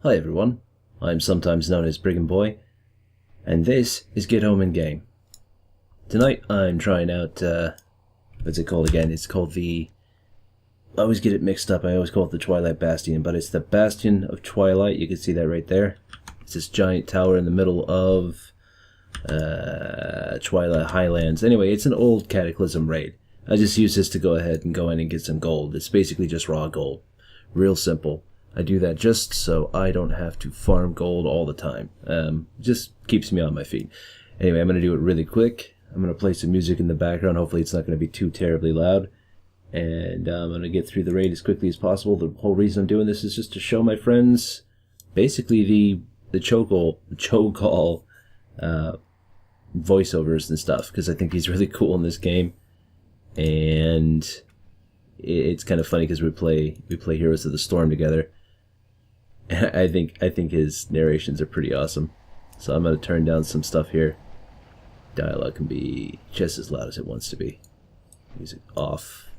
Hi everyone, I'm sometimes known as Brigand Boy, and this is Get Home in Game. Tonight I'm trying out, what's it called again? It's called the... I always get it mixed up, I always call it the Twilight Bastion, but it's the Bastion of Twilight. You can see that right there. It's this giant tower in the middle of Twilight Highlands. Anyway, it's an old Cataclysm raid. I just use this to go ahead and go in and get some gold. It's basically just raw gold. Real simple. I do that just so I don't have to farm gold all the time. Just keeps me on my feet. Anyway, I'm going to do it really quick. I'm going to play some music in the background. Hopefully it's not going to be too terribly loud. And I'm going to get through the raid as quickly as possible. The whole reason I'm doing this is just to show my friends basically the Chogall voiceovers and stuff, because I think he's really cool in this game. And it's kind of funny because we play Heroes of the Storm together. I think his narrations are pretty awesome. So I'm going to turn down some stuff here. Dialogue can be just as loud as it wants to be. Music off.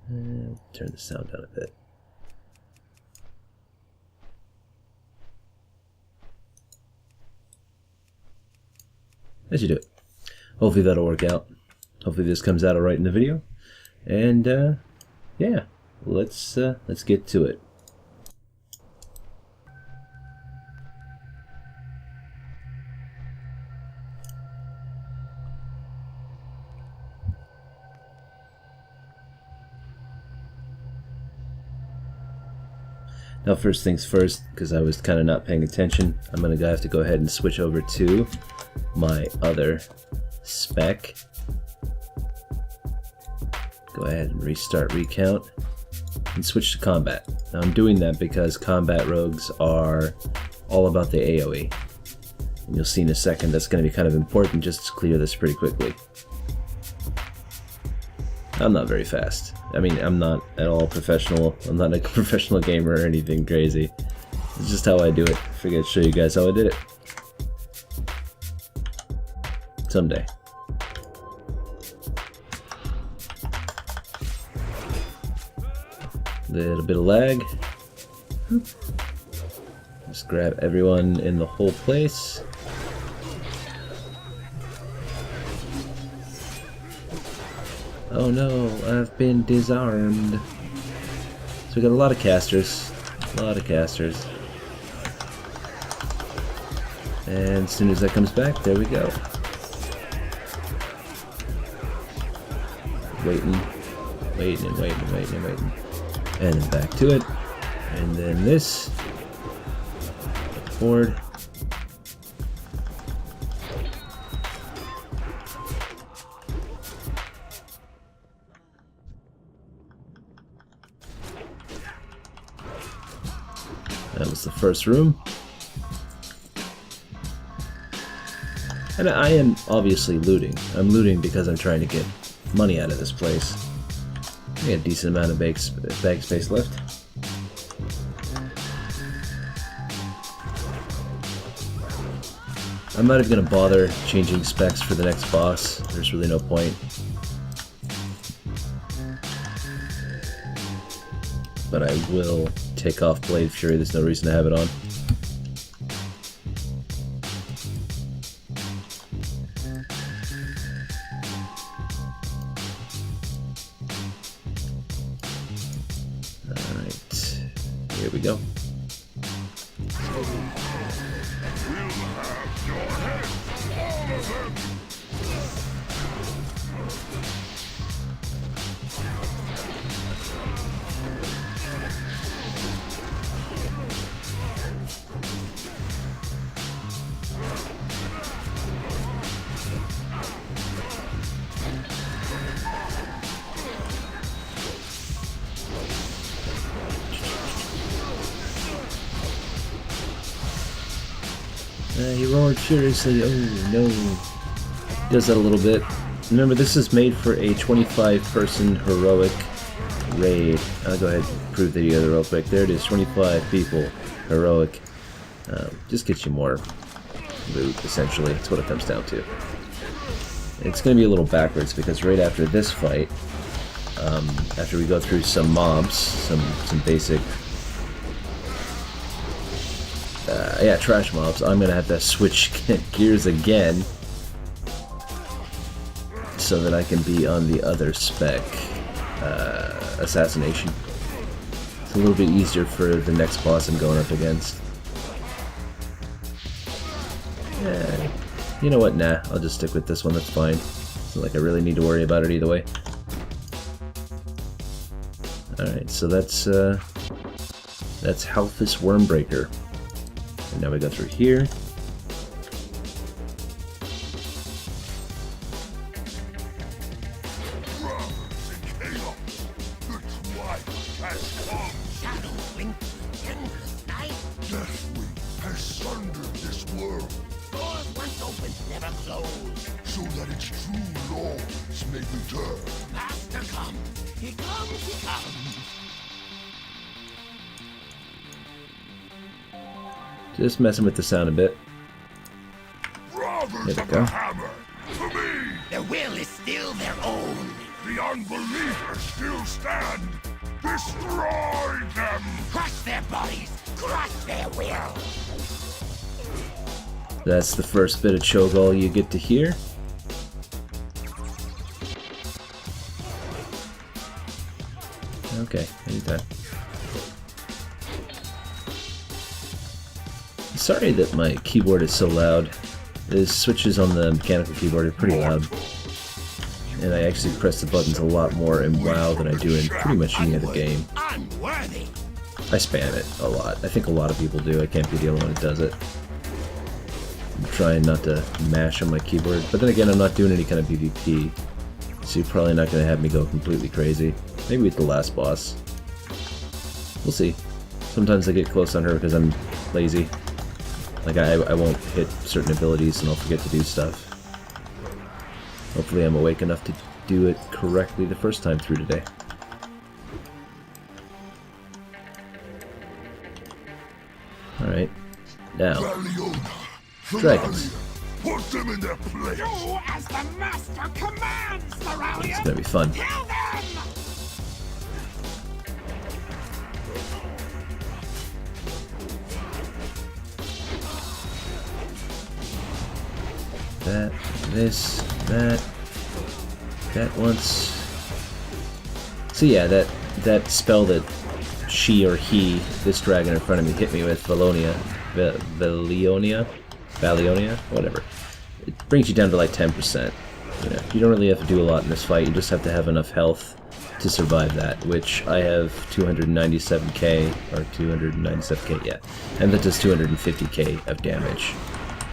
And turn the sound down a bit. As you do it. Hopefully that'll work out. Hopefully this comes out alright in the video. And yeah, let's get to it. Now first things first, because I was kind of not paying attention, I'm going to have to go ahead and switch over to my other spec. Go ahead and restart recount and switch to combat. Now I'm doing that because combat rogues are all about the AoE. And you'll see in a second that's going to be kind of important just to clear this pretty quickly. I'm not very fast. I mean, I'm not at all professional. I'm not a professional gamer or anything crazy. It's just how I do it. I figured I'd show you guys how I did it. Someday. Little bit of lag. Just grab everyone in the whole place. Oh no, I've been disarmed. So we got a lot of casters. And as soon as that comes back, there we go. Waiting. And then back to it. And then this. Forward. That was the first room. And I am obviously looting. I'm looting because I'm trying to get money out of this place. I got a decent amount of bag space left. I'm not even going to bother changing specs for the next boss. There's really no point. But I will take off Blade Fury. There's no reason to have it on. Alright, here we go. He roared furiously. Oh no. He does that a little bit. Remember, this is made for a 25-person heroic raid. I'll go ahead and prove the other real quick. There it is, 25 people. Heroic. Just gets you more loot, essentially. That's what it comes down to. It's going to be a little backwards because right after this fight, after we go through some mobs, some basic yeah, trash mobs. I'm gonna have to switch gears again so that I can be on the other spec, assassination. It's a little bit easier for the next boss I'm going up against. Yeah, you know what? Nah, I'll just stick with this one. That's fine. It's not like I really need to worry about it either way. All right, so that's Halphus Wormbreaker. And now we go through here. Just messing with the sound a bit. There we go. Their will is still their own. The unbelievers still stand. Destroy them. Crush their bodies. Crush their will. That's the first bit of Chogall you get to hear. Okay, anytime. Sorry that my keyboard is so loud. The switches on the mechanical keyboard are pretty loud. And I actually press the buttons a lot more in WoW than I do in pretty much any other game. I spam it a lot. I think a lot of people do. I can't be the only one that does it. I'm trying not to mash on my keyboard. But then again, I'm not doing any kind of PvP. So you're probably not going to have me go completely crazy. Maybe with the last boss. We'll see. Sometimes I get close on her because I'm lazy. Like, I won't hit certain abilities and I'll forget to do stuff. Hopefully I'm awake enough to do it correctly the first time through today. Alright. Now. Dragons. Put them in their place. Do as the master commands, Theralion. It's gonna be fun. Kill them. That, this, that once. So yeah, that spell that she or he, this dragon in front of me, hit me with, Valiona, whatever. It brings you down to like 10%. You know, you don't really have to do a lot in this fight. You just have to have enough health to survive that, which I have 297k or 297k, yeah, and that does 250k of damage.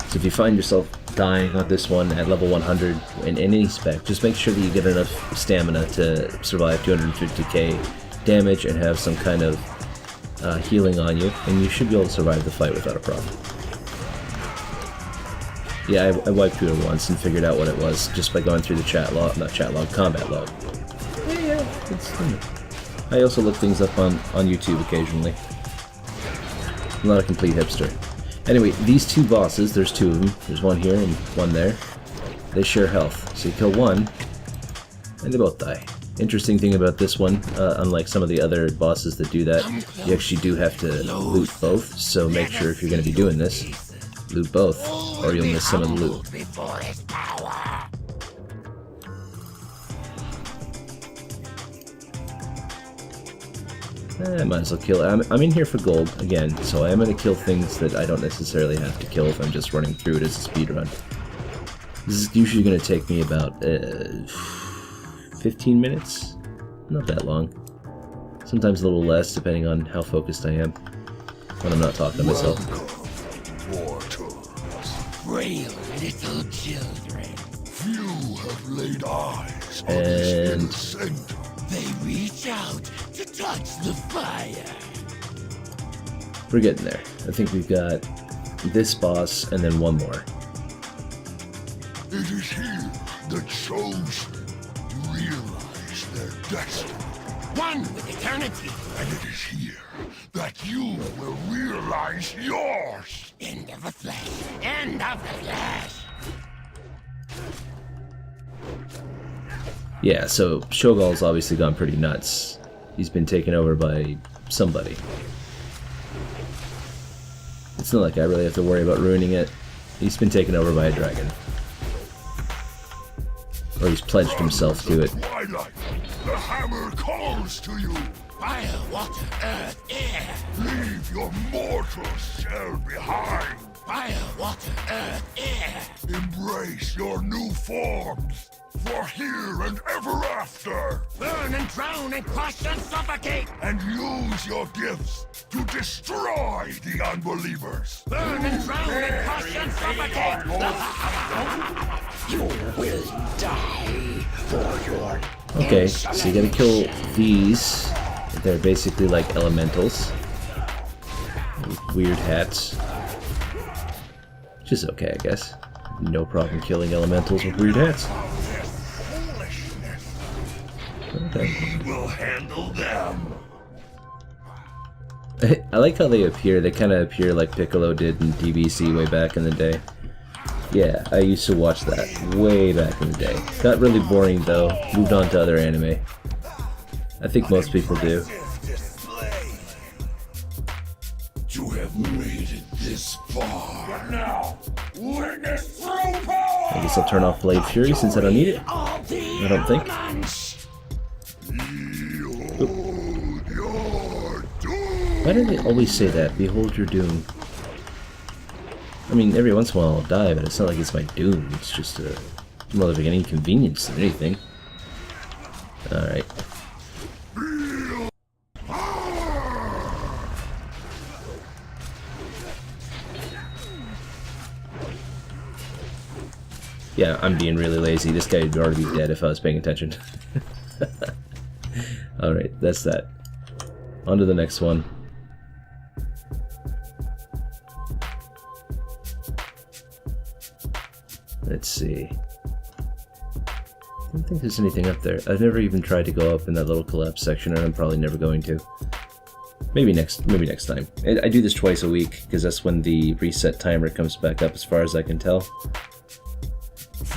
So if you find yourself dying on this one at level 100 in any spec, just make sure that you get enough stamina to survive 250k damage and have some kind of healing on you, and you should be able to survive the fight without a problem. Yeah, I wiped through it once and figured out what it was just by going through the combat log. Yeah, it's I also look things up on YouTube occasionally. I'm not a complete hipster. Anyway, these two bosses, there's two of them. There's one here and one there. They share health. So you kill one, and they both die. Interesting thing about this one, unlike some of the other bosses that do that, you actually do have to loot both. So make sure if you're going to be doing this, loot both, or you'll miss some of the loot. I might as well kill. I'm in here for gold, again, so I am going to kill things that I don't necessarily have to kill if I'm just running through it as a speedrun. This is usually going to take me about 15 minutes? Not that long. Sometimes a little less, depending on how focused I am when I'm not talking to myself. Frail little children. Few have laid eyes on And this innocent. They reach out to touch the fire. we're getting there. I think we've got this boss and then one more. It is here the chosen realize their destiny. One with eternity. And it is here that you will realize yours. End of the flesh. End of the flesh. Yeah, so Chogall's obviously gone pretty nuts. He's been taken over by somebody. It's not like I really have to worry about ruining it. He's been taken over by a dragon. Or he's pledged himself to it. Twilight, the hammer calls to you. Fire, water, earth, air. Leave your mortal shell behind. Fire, water, earth, air. Embrace your new forms, for here and ever after. Burn and drown and crush and suffocate. And use your gifts to destroy the unbelievers. Burn and drown and crush and suffocate. You will die for your Okay, so you gotta kill these. They're basically like elementals. With weird hats. Which is okay, I guess. No problem killing elementals with weird hats. Okay. We will handle them. I like how they appear. They kind of appear like Piccolo did in DBC way back in the day. Yeah, I used to watch that way back in the day. Got really boring though. Moved on to other anime. I think most people do. You have made it this far. But now, witness true power. I guess I'll turn off Blade Fury since I don't need it. I don't think. Behold your doom. Why do they always say that? Behold your doom. I mean, every once in a while I'll die, but it's not like it's my doom. It's just more like an inconvenience than anything. Alright. Yeah, I'm being really lazy. This guy would already be dead if I was paying attention. Alright, that's that. On to the next one. Let's see. I don't think there's anything up there. I've never even tried to go up in that little collapse section, and I'm probably never going to. Maybe next time. I do this twice a week, because that's when the reset timer comes back up as far as I can tell.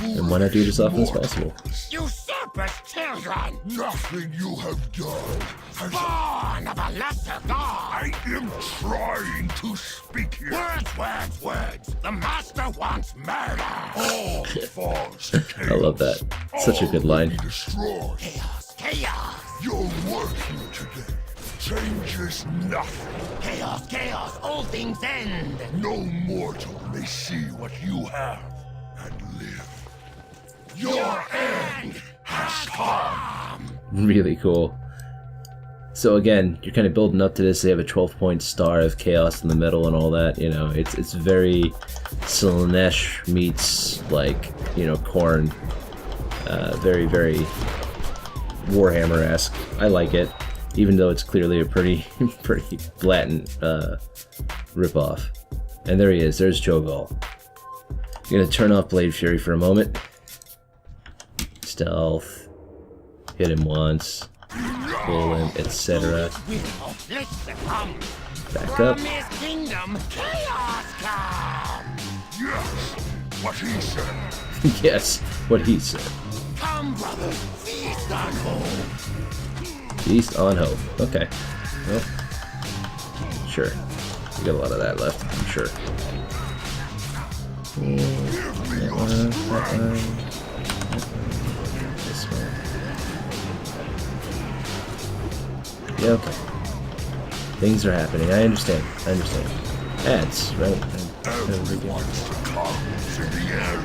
And why not do it as often as possible? Usurpers, children! Nothing you have done has... Born of a lesser god! I am trying to speak here. Words, words, words! The master wants murder! All false. I love that. Such a good line. Destroyed. Chaos, chaos! Your work here today changes nothing. Chaos, chaos! All things end! No mortal may see what you have and live. Your end has come. Really cool. So again, you're kind of building up to this. They have a 12-point star of chaos in the middle and all that. You know, it's very Sinestra meets like, you know, Korn. Very, very Warhammer-esque. I like it, even though it's clearly a pretty blatant ripoff. And there he is. There's Chogall. I'm gonna turn off Blade Fury for a moment. Stealth. Hit him once. Pull him, etc. Back up. From his kingdom, chaos comes! Yes, what he said. Yes, what he said. Come, brothers, feast on hope! Feast on hope. Okay. Well, sure. We got a lot of that left, I'm sure. This one. Yeah, okay. Things are happening. I understand. Ads, right? Everyone's comes in the end.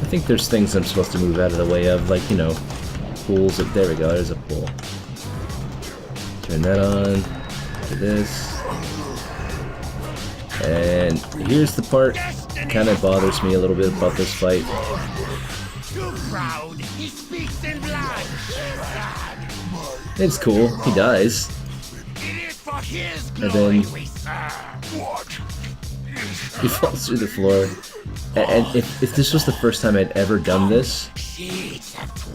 I think there's things I'm supposed to move out of the way of, like, you know, pools. There we go, there's a pool. Turn that on. Do this. And here's the part that kind of bothers me a little bit about this fight. Too proud, he speaks in blood! It's cool, he dies. It is for his And glory then we serve! What? he falls through the floor. And if this was the first time I'd ever done this,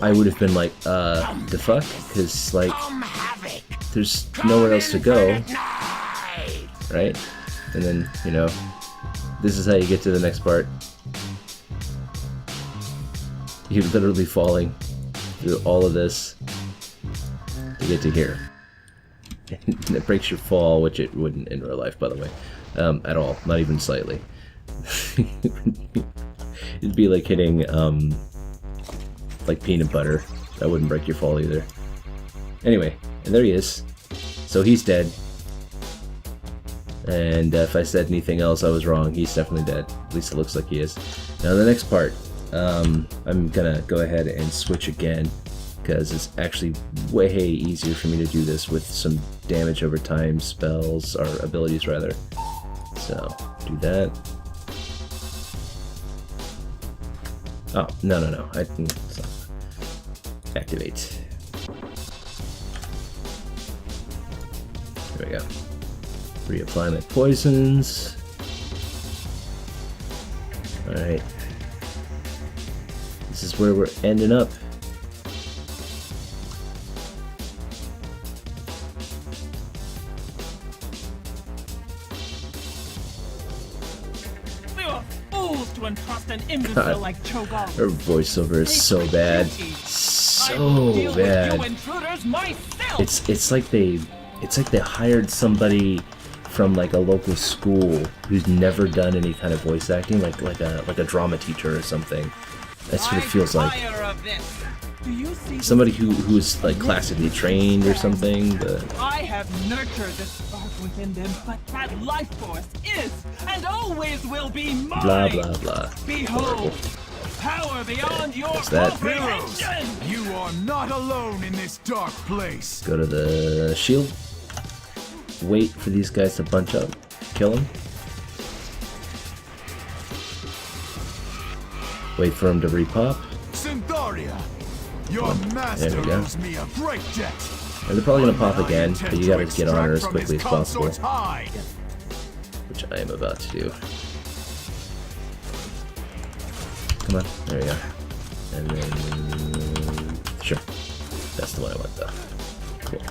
I would have been like, the fuck? Because, like, there's nowhere else to go, right? And then, you know, this is how you get to the next part. You're literally falling through all of this to get to here. And it breaks your fall, which it wouldn't in real life, by the way. At all. Not even slightly. It'd be like hitting, like peanut butter. That wouldn't break your fall either. Anyway, and there he is. So he's dead. And if I said anything else, I was wrong. He's definitely dead. At least it looks like he is. Now the next part, I'm gonna go ahead and switch again, because it's actually way easier for me to do this with some damage over time spells, or abilities rather. So, do that. Oh, no. I can activate. There we go. Reapply my poisons. Alright. This is where we're ending up. We were fools to entrust an imbecile like Chogall. Her voiceover is so bad. So bad. It's like they hired somebody from like a local school who's never done any kind of voice acting, like a drama teacher or something. That's what it feels like. Somebody who's like classically trained or something. But I have nurtured the spark within them, but that life force is and always will be mine. Blah blah blah. Behold, power beyond your that? comprehension. You are not alone in this dark place. Go to the shield. Wait for these guys to bunch up. Kill them. Wait for them to repop. Syntharia, your master owes me a great debt. And they're probably gonna pop again, but you gotta get on her as quickly as possible. Hide. Which I am about to do. Come on, there we go. And then... Sure. That's the one I want though. Cool.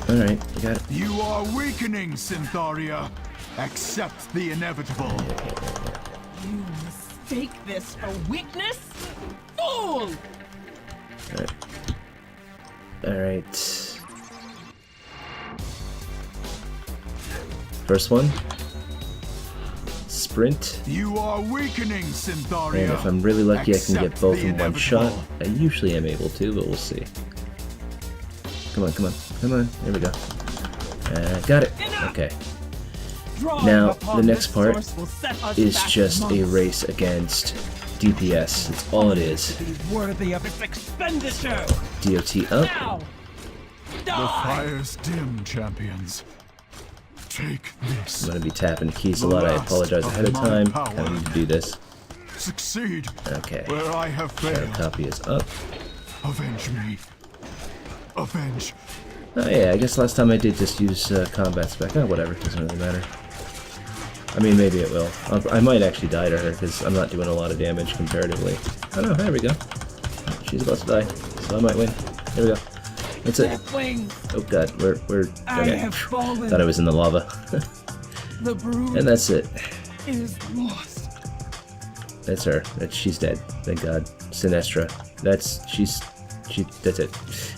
Alright, you got it. You are weakening, Syntharia. Accept the inevitable. You mistake this for weakness? Fool! Alright. Alright. First one. Sprint. You are weakening, Syntharia. And if I'm really lucky, I can get Accept both the in one inevitable. shot. I usually am able to, but we'll see. Come on, come on, come on. There we go. Got it. Okay. Now, the next part is just a race against DPS. That's all it is. Worthy of its expenditure. DOT up. Now, The fire's dim, champions. Take this. I'm going to be tapping the keys a lot. I apologize ahead of time. I need to do this. Succeed. Okay. Where I have failed. Copy is up. Avenge me. Avenge. Oh yeah, I guess last time I did just use combat spec. Oh, whatever. Doesn't really matter. I mean, maybe it will. I might actually die to her because I'm not doing a lot of damage comparatively. Oh no, there we go. She's about to die, so I might win. There we go. That's it. Oh god, we're okay. Thought I was in the lava. The brood And that's it. is lost. That's her. She's dead. Thank God. Sinestra. That's it.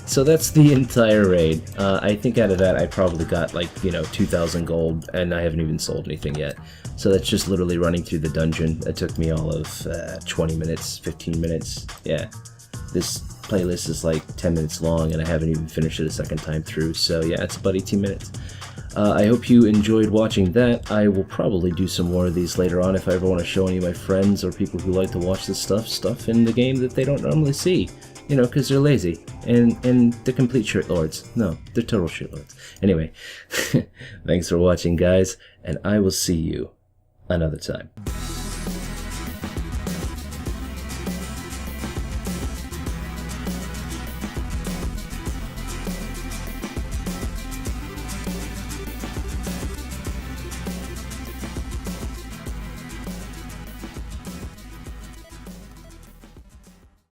So that's the entire raid. I think out of that I probably got like, 2,000 gold, and I haven't even sold anything yet. So that's just literally running through the dungeon. It took me all of 20 minutes, 15 minutes. Yeah. This playlist is like 10 minutes long, and I haven't even finished it a second time through. So yeah, it's about 18 minutes. I hope you enjoyed watching that. I will probably do some more of these later on if I ever want to show any of my friends or people who like to watch this stuff in the game that they don't normally see. Because they're lazy, and they're complete shitlords. No, they're total shitlords. Anyway, thanks for watching, guys, and I will see you another time.